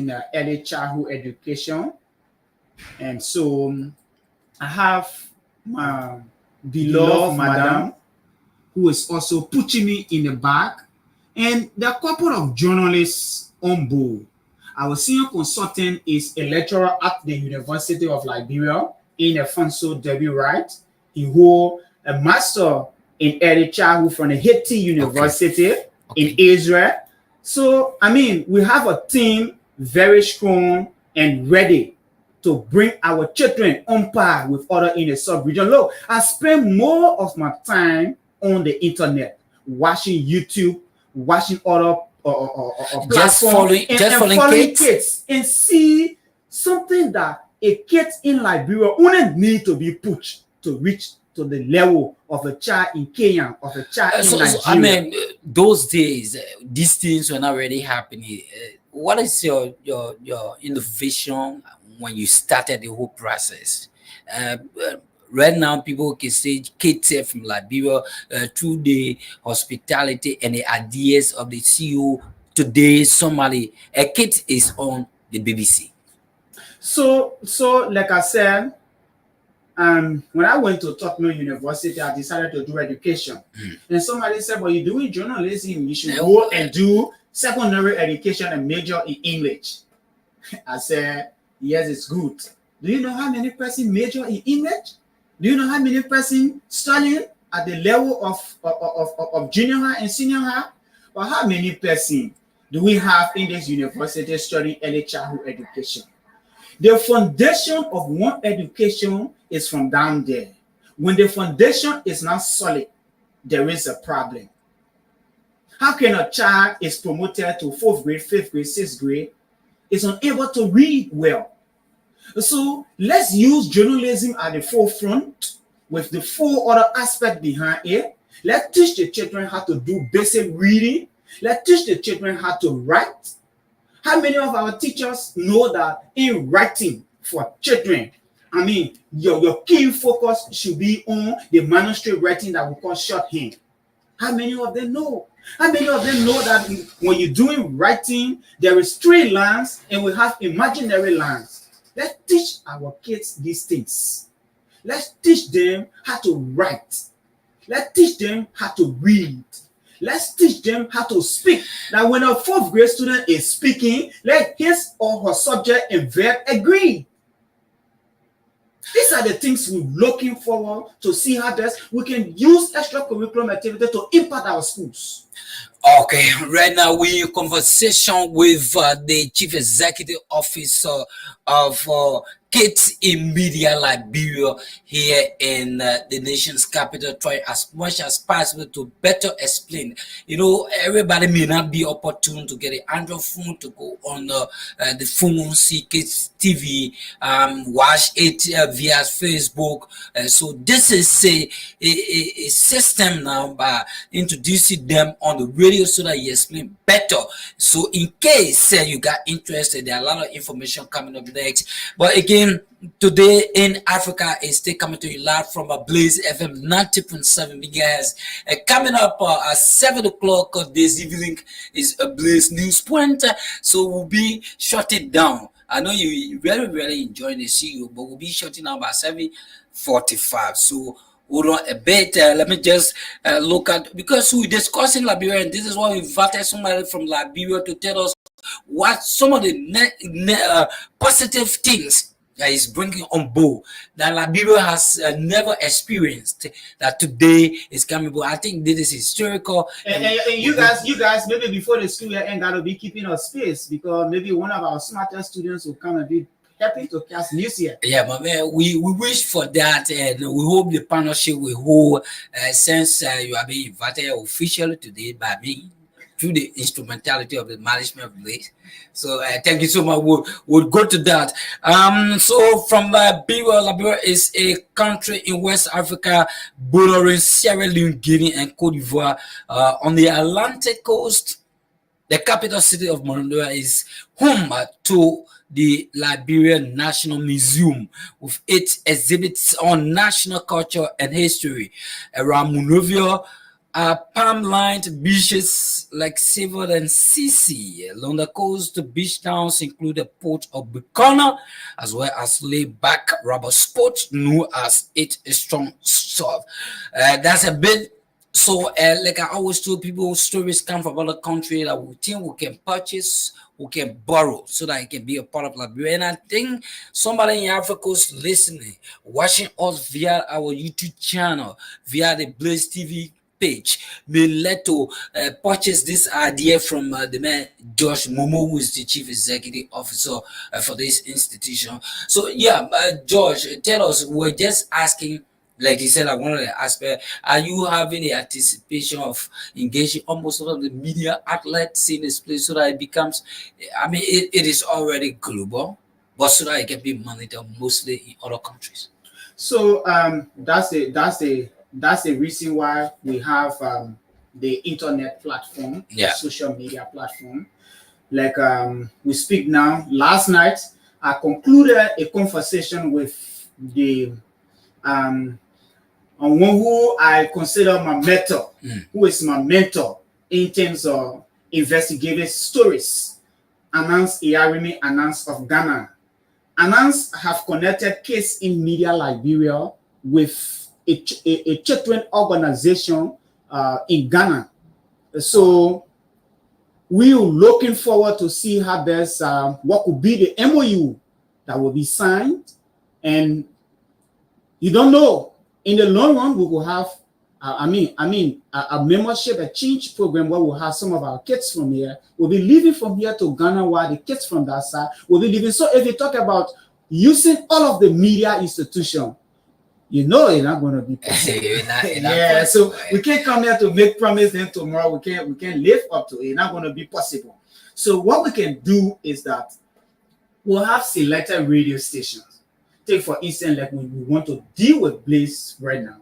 in early childhood education. And so I have my beloved madam who is also pushing me in the back. And there are a couple of journalists on board. Our senior consultant is a lecturer at the University of Liberia in Afonso W. Wright. He holds a master in early childhood from the Haiti University in Israel. So, I mean, we have a team very strong and ready to bring our children on par with other in the sub-region. Look, I spend more of my time on the internet, watching YouTube, watching other platforms, and following kids, and see something that a kid in Liberia only need to be pushed to reach to the level of a child in Kenya, of a child in Nigeria. I mean, those days, these things were not really happening. What is your innovation when you started the whole process? Right now, people can say kids from Liberia through the hospitality and the ideas of the CEO today. Somebody, a kid is on the BBC. So like I said, when I went to Tottenham University, I decided to do education. And somebody said, "Well, you're doing journalism. You should go and do secondary education and major in English." I said, "Yes, it's good. Do you know how many person major in English? Do you know how many person studying at the level of junior high and senior high? But how many person do we have in this university studying early childhood education? The foundation of one education is from down there. When the foundation is not solid, there is a problem. How can a child is promoted to 4th grade, 5th grade, 6th grade, is unable to read well? So let's use journalism at the forefront with the 4 other aspects behind it. Let's teach the children how to do basic reading. Let's teach the children how to write. How many of our teachers know that in writing for children, I mean, your key focus should be on the manuscript writing that we call shorthand? How many of them know? How many of them know that when you're doing writing, there is 3 lines and we have imaginary lines? Let's teach our kids these things. Let's teach them how to write. Let's teach them how to read. Let's teach them how to speak. Now, when a 4th grade student is speaking, let his or her subject and verb agree. These are the things we're looking forward to see how best we can use extracurricular activity to impact our schools. Okay, right now we're in conversation with the Chief Executive Officer of Kids in Media Liberia here in the nation's capital, trying as much as possible to better explain. You know, everybody may not be opportune to get an Android phone to go on the phone, see Kids TV, watch it via Facebook. So this is a system now by introducing them on the radio so that you explain better. So in case you got interested, there are a lot of information coming up next. But again, today in Africa is still coming to you live from a Blaze FM 90.7 megahertz. Coming up at 7 o'clock this evening is a Blaze News Point. So we'll be shutting down. I know you really enjoying the CEO, but we'll be shutting down by 7:45. So hold on a bit. Let me just look at, because we're discussing Liberia, and this is why we invited somebody from Liberia to tell us what some of the positive things that is bringing on board that Liberia has never experienced, that today is coming. But I think this is historical. And you guys, maybe before the school year end, gotta be keeping us space, because maybe one of our smartest students will come and be happy to cast news here. Yeah, but man, we wish for that, and we hope the partnership will hold. Since you are being invited officially today by me, through the instrumentality of the management of Blaze. So thank you so much. We'll go to that. So from Liberia is a country in West Africa bordering Sierra Leone, Guinea, and Cote d'Ivoire on the Atlantic coast. The capital city of Monrovia is home to the Liberian National Museum with its exhibits on national culture and history. Around Monrovia, Palm-lined beaches like Savour and Sisi. Along the coast, the beach towns include the port of Bikana, as well as laid-back rubber sport known as It Strong Surf. That's a bit. So, like I always tell people, stories come from other country that we think we can purchase, we can borrow, so that it can be a part of Liberia. And I think somebody in Africa is listening, watching us via our YouTube channel, via the Blaze TV page, may let to purchase this idea from the man Josh Momo, who is the chief executive officer for this institution. So yeah, Josh, tell us. We're just asking, like you said, I wanted to ask, are you having the anticipation of engaging almost all of the media outlets in this place so that it becomes, I mean, it is already global, but so that it can be monitored mostly in other countries? So that's the reason why we have the internet platform, Yeah. social media platform. Like we speak now. Last night, I concluded a conversation with the on one who I consider my mentor, who is my mentor in terms of investigative stories. Anans Iyarimi Anans of Ghana. Anans have connected case in media Liberia with a children organization in Ghana. So we are looking forward to see how best what could be the MOU that will be signed. And you don't know, in the long run, we will have, a membership exchange program where we'll have some of our kids from here. We'll be leaving from here to Ghana, while the kids from that side will be leaving. So if you talk about using all of the media institution, you know it's not going to be possible. Yeah, so we can't come here to make promise, then tomorrow we can't live up to it. It's not going to be possible. So what we can do is that we'll have selected radio stations. Take for instance, like we want to deal with Blaze right now.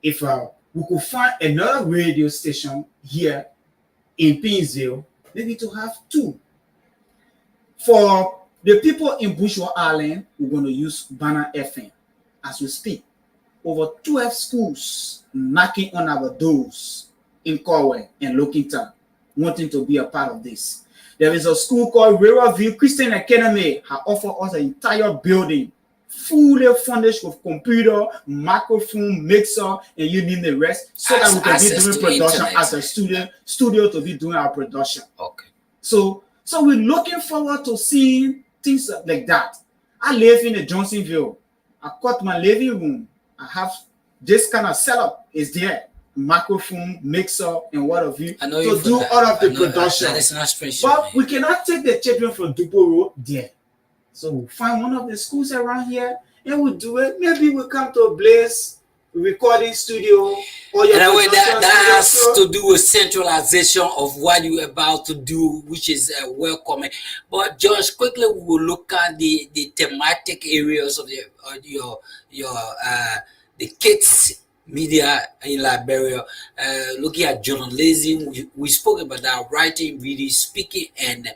If we could find another radio station here in Painesville, maybe to have two. For the people in Bushwa Island, we're going to use Banner FM as we speak. Over 12 schools knocking on our doors in Corway and Lokington, wanting to be a part of this. There is a school called Rural View Christian Academy, who offer us an entire building, fully furnished with computer, microphone, mixer, and you name the rest, so that we can be doing production as a studio to be doing our production. Okay. So we're looking forward to seeing things like that. I live in a Johnsonville. I got my living room. I have this kind of setup is there. Microphone, mixer, and what have you to do all of the production. That is not special. But we cannot take the children from Dupo Road there. So we'll find one of the schools around here and we'll do it. Maybe we'll come to a Blaze recording studio. Or your anyway, that has to do with centralization of what you're about to do, which is welcoming. But just quickly, we will look at the thematic areas of the kids media in Liberia. Looking at journalism, we spoke about that, writing, reading, speaking, and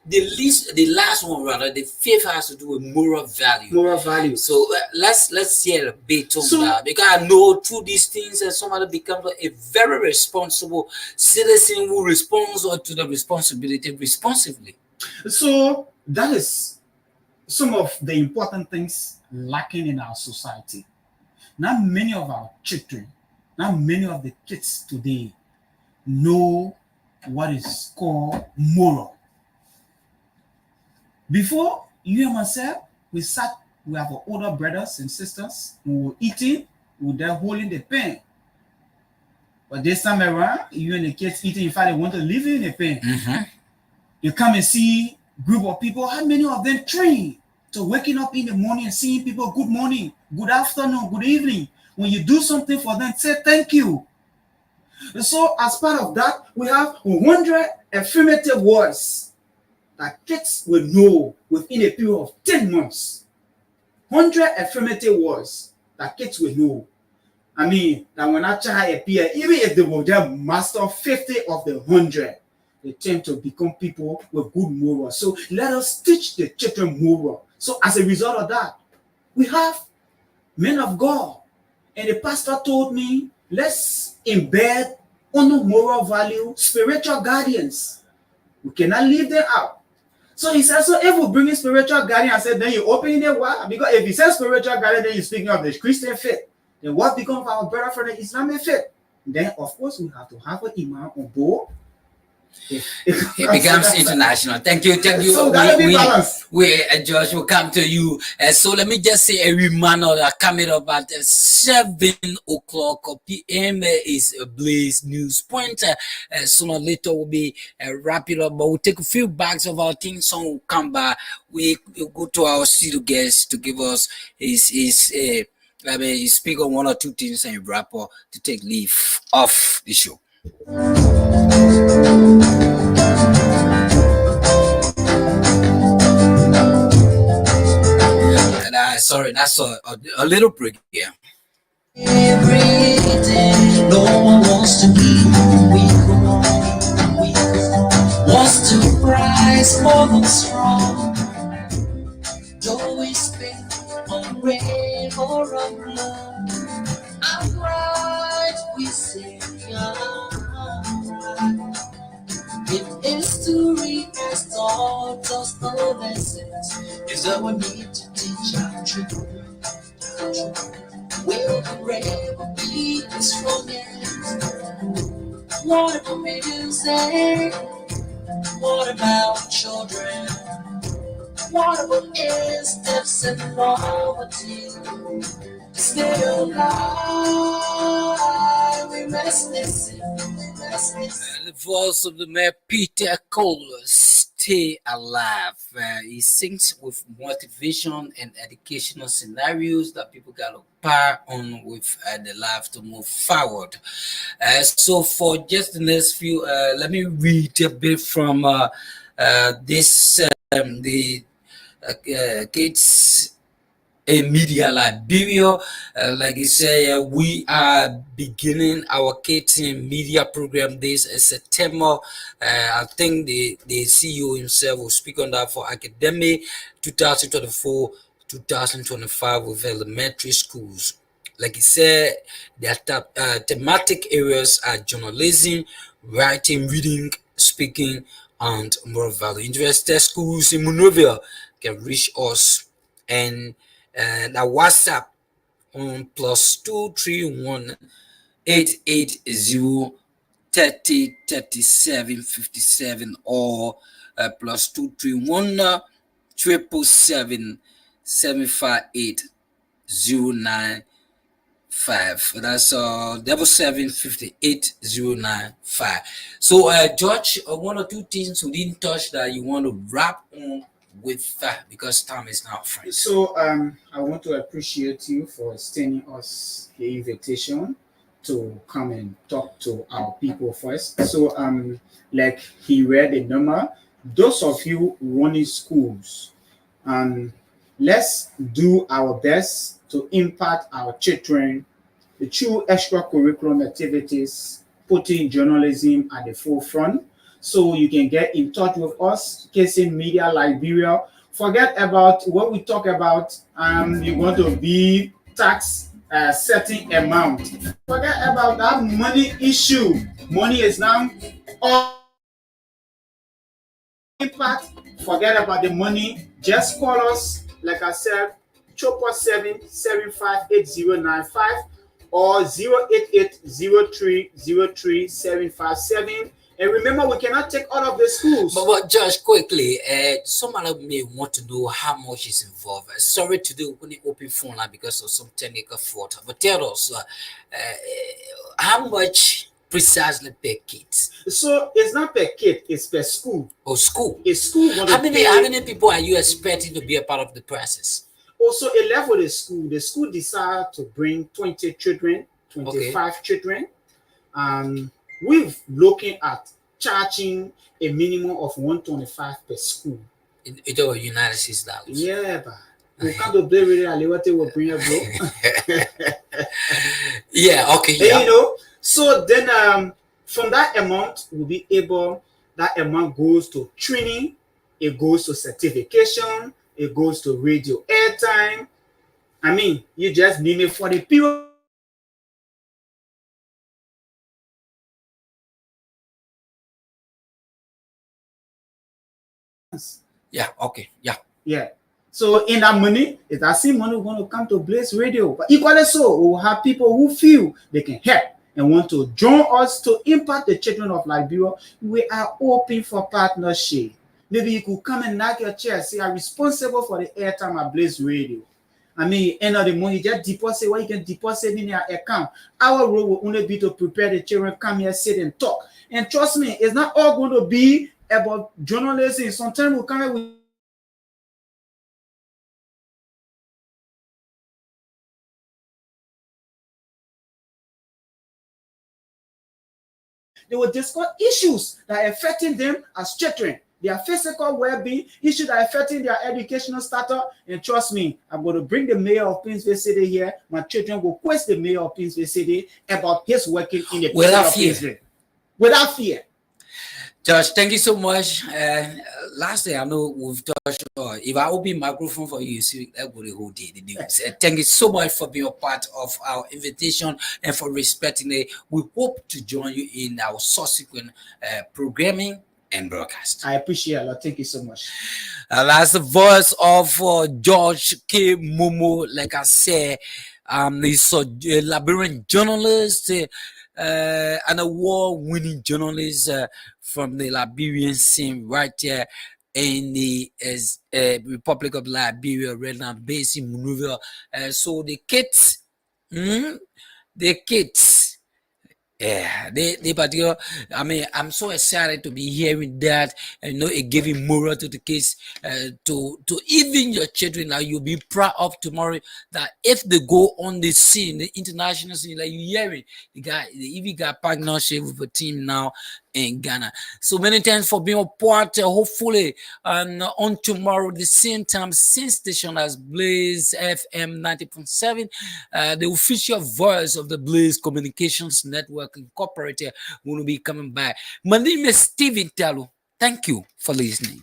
the last one rather, the fifth has to do with moral value. Moral value. So let's hear a bit on that, because I know through these things that somebody becomes a very responsible citizen who responds to the responsibility responsively. So that is some of the important things lacking in our society. Not many of our children, not many of the kids today know what is called moral. Before, you and myself, we have our older brothers and sisters, we were eating, we were there holding the pen. But this time around, you and the kids eating, in fact, they want to leave you in the pen. Mm-hmm. You come and see a group of people, how many of them train to waking up in the morning and seeing people, good morning, good afternoon, good evening. When you do something for them, say thank you. So as part of that, we have 100 affirmative words that kids will know within a period of 10 months. 100 affirmative words that kids will know. I mean, that when a child appear, even if they will just master 50 of the 100, they tend to become people with good morals. So let us teach the children moral. So as a result of that, we have men of God. And the pastor told me, let's embed honor moral value, spiritual guardians. We cannot leave them out. So he says, so if we bring in spiritual guardian and say, then you open it, why? Because if he says spiritual guardian, then you're speaking of the Christian faith. Then what becomes of our brother from the Islamic faith? Then, of course, we have to have an imam on board. It becomes international. Thank you. So gotta be balanced. Josh will come to you. So let me just say a reminder that coming up at 7 o'clock p.m. is a Blaze News Point. Sooner or later we'll be wrapping up, but we'll take a few bags of our theme song. We'll come back. We'll go to our studio guest to give us his speak on one or two things and wrap up to take leave of the show. Sorry, that's a little break here. Every day, no one wants to be weak wants to rise more than strong. Though we spin on rain or on blood, I'm right, we sing it is to restore us the lessons is that we need to teach our children. Will the brave be the strongest? What about music? What about children? What about steps and poverty? Stay alive, we must listen. The voice of the man Peter Cole, Stay Alive. He sings with motivation and educational scenarios that people got to power on with the life to move forward. So for just the next few, let me read a bit from this the Gates Media Liberia. Like I say, we are beginning our KTN media program this September. I think the CEO himself will speak on that for academic 2024-2025 with elementary schools. Like he said, their thematic areas are journalism, writing, reading, speaking, and moral value. Interested schools in Monrovia can reach us and the WhatsApp on +231 880 30 37 57 or +231 777 758 095. That's 7758095. So George, one or two things we didn't touch that you want to wrap on with that because time is now free. So I want to appreciate you for extending us the invitation to come and talk to our people first. So like he read the number, those of you running schools, let's do our best to impact our children through extracurricular activities, putting journalism at the forefront. So you can get in touch with us, KTN Media Liberia. Forget about what we talk about. You want to be tax certain amount. Forget about that money issue. Money is now all impact. Forget about the money. Just call us. Like I said, 777-758-095 or 088-0303-757. And remember, we cannot take all of the schools. But Josh, quickly, someone may want to know how much is involved. Sorry to do only open phone line because of some technical fault. But tell us, how much precisely per kid? So it's not per kid, it's per school. Oh, school. A school. How many people are you expecting to be a part of the process? Also, a level the school. The school decided to bring 20 children, 25 children. We're looking at charging a minimum of 125 per school. It over United States dollars. Yeah, but we can't do really what they will bring a blow. Yeah, okay. Yeah. You know, so then from that amount, we'll be able, that amount goes to training, it goes to certification, it goes to radio airtime. I mean, you just name it for the period Yeah, okay, yeah. Yeah. So in that money, it's that same money going to come to Blaze Radio. But equally so, we will have people who feel they can help and want to join us to impact the children of Liberia. We are open for partnership. Maybe you could come and knock your chair, say, I'm responsible for the airtime at Blaze Radio. I mean, end of the money, just deposit what you can deposit in your account. Our role will only be to prepare the children, come here, sit and talk. And trust me, it's not all going to be about journalism. Sometimes we'll come here with they will discuss issues that are affecting them as children, their physical well-being, issues that are affecting their educational status. And trust me, I'm going to bring the mayor of Pinsville City here. My children will question the mayor of Pinsville City about his working in the Without city of Pinsville. Without fear. Josh, thank you so much. Lastly, I know we've touched on, if I open microphone for you, see everybody who did the news. Thank you so much for being a part of our invitation and for respecting it. We hope to join you in our subsequent programming and broadcast. I appreciate it a lot. Thank you so much. That's the voice of George K. Momo. Like I said, he's a Liberian journalist, an award-winning journalist from the Liberian scene right there in the Republic of Liberia, right now based in Monrovia. So the kids, yeah, they particular. I mean, I'm so excited to be hearing that, and you know, it giving moral to the kids, to even your children. Now you'll be proud of tomorrow that if they go on the scene, the international scene, like you hearing the guy, the EV got partnership with a team now in Ghana. So many thanks for being a part. Hopefully, on tomorrow, the same time, same station as Blaze FM 90.7, the official voice of the Blaze Communications Network Incorporated will be coming back. My name is Steven Talo. Thank you for listening.